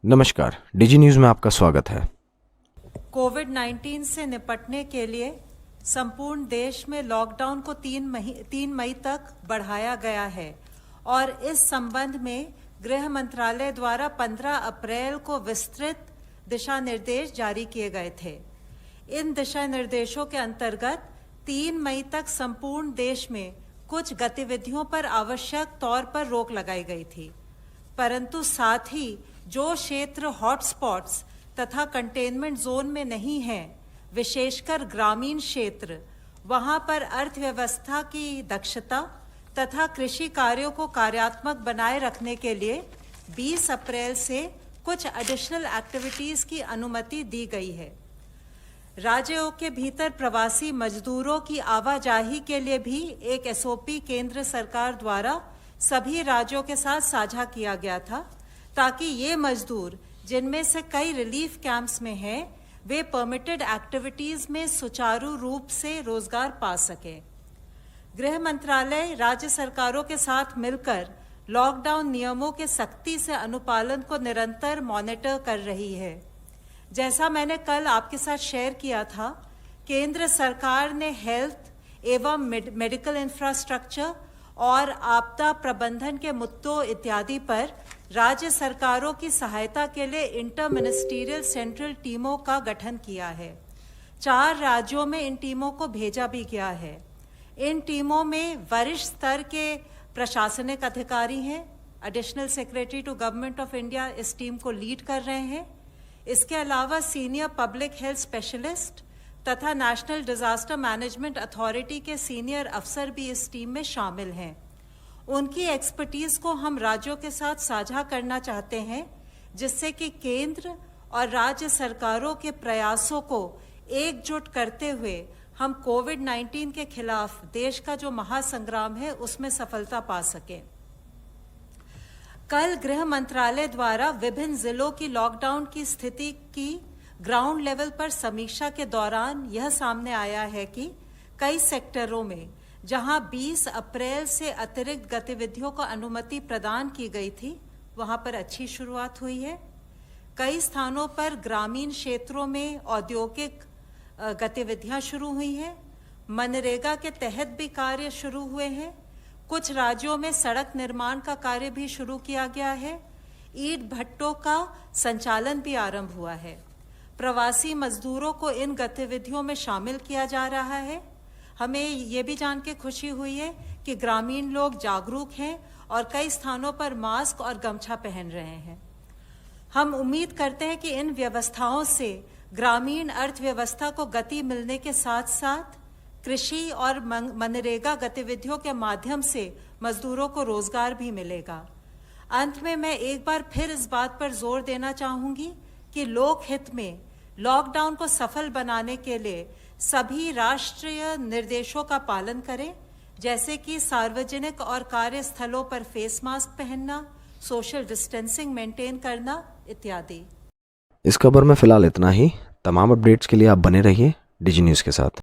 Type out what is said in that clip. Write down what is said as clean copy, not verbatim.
नमस्कार, DG news में आपका स्वागत है। कोविड-19 से निपटने के लिए संपूर्ण देश में लॉकडाउन को 3 मई तक बढ़ाया गया है और इस संबंध में गृह मंत्रालय द्वारा 15 अप्रैल को विस्तृत दिशा निर्देश जारी किए गए थे। इन दिशा निर्देशों के अंतर्गत 3 मई तक संपूर्ण देश में कुछ गतिविधियों पर आवश्यक तौर पर रोक लगाई गई थी, परंतु साथ ही जो क्षेत्र हॉटस्पॉट्स तथा कंटेनमेंट जोन में नहीं हैं, विशेषकर ग्रामीण क्षेत्र, वहां पर अर्थव्यवस्था की दक्षता तथा कृषि कार्यों को कार्यात्मक बनाए रखने के लिए 20 अप्रैल से कुछ एडिशनल एक्टिविटीज की अनुमति दी गई है। राज्यों के भीतर प्रवासी मजदूरों की आवाजाही के लिए भी एक एसओपी केंद्र सरकार द्वारा सभी राज्यों के साथ साझा किया गया था, ताकि ये मजदूर जिनमें से कई रिलीफ कैंप्स में हैं, वे परमिटेड एक्टिविटीज में सुचारू रूप से रोजगार पा सकें। गृह मंत्रालय राज्य सरकारों के साथ मिलकर लॉकडाउन नियमों के सख्ती से अनुपालन को निरंतर मॉनिटर कर रही है। जैसा मैंने कल आपके साथ शेयर किया था, केंद्र सरकार ने हेल्थ एवं मेडिकल इंफ्रास्ट्रक्चर और आपदा प्रबंधन के मुद्दों इत्यादि पर राज्य सरकारों की सहायता के लिए इंटर मिनिस्टीरियल सेंट्रल टीमों का गठन किया है। 4 राज्यों में इन टीमों को भेजा भी गया है। इन टीमों में वरिष्ठ स्तर के प्रशासनिक अधिकारी हैं। Additional secretary to government of India इस टीम को लीड कर रहे हैं। इसके अलावा सीनियर पब्लिक हेल्थ स्पेशलिस्ट तथा नेशनल डिजास्टर मैनेजमेंट अथॉरिटी के सीनियर अफसर भी इस टीम में शामिल हैं। उनकी एक्सपर्टीज को हम राज्यों के साथ साझा करना चाहते हैं, जिससे कि केंद्र और राज्य सरकारों के प्रयासों को एकजुट करते हुए हम कोविड-19 के खिलाफ देश का जो महासंग्राम है उसमें सफलता पा सकें। कल गृह मंत्रालय द्वारा विभिन्न जिलों की लॉकडाउन की स्थिति की ग्राउंड लेवल पर समीक्षा के दौरान यह सामने आया है कि कई सेक्टरों में जहां 20 अप्रैल से अतिरिक्त गतिविधियों को अनुमति प्रदान की गई थी, वहां पर अच्छी शुरुआत हुई है। कई स्थानों पर ग्रामीण क्षेत्रों में औद्योगिक गतिविधियां शुरू हुई हैं। मनरेगा के तहत भी कार्य शुरू हुए हैं। कुछ राज्यों में सड़क निर्माण का कार्य भी शुरू किया गया है। ईंट भट्टों का संचालन भी आरंभ हुआ है। प्रवासी मजदूरों को इन गतिविधियों में शामिल किया जा रहा है। हमें ये भी जान के खुशी हुई है कि ग्रामीण लोग जागरूक हैं और कई स्थानों पर मास्क और गमछा पहन रहे हैं। हम उम्मीद करते हैं कि इन व्यवस्थाओं से ग्रामीण अर्थव्यवस्था को गति मिलने के साथ साथ कृषि और मनरेगा गतिविधियों के माध्यम से मजदूरों को रोजगार भी मिलेगा। अंत में मैं एक बार फिर इस बात पर जोर देना चाहूंगी कि लोक हित में लॉकडाउन को सफल बनाने के लिए सभी राष्ट्रीय निर्देशों का पालन करें, जैसे कि सार्वजनिक और कार्यस्थलों पर फेस मास्क पहनना, सोशल डिस्टेंसिंग मेंटेन करना इत्यादि। इस खबर में फिलहाल इतना ही। तमाम अपडेट्स के लिए आप बने रहिए डीजी न्यूज़ के साथ।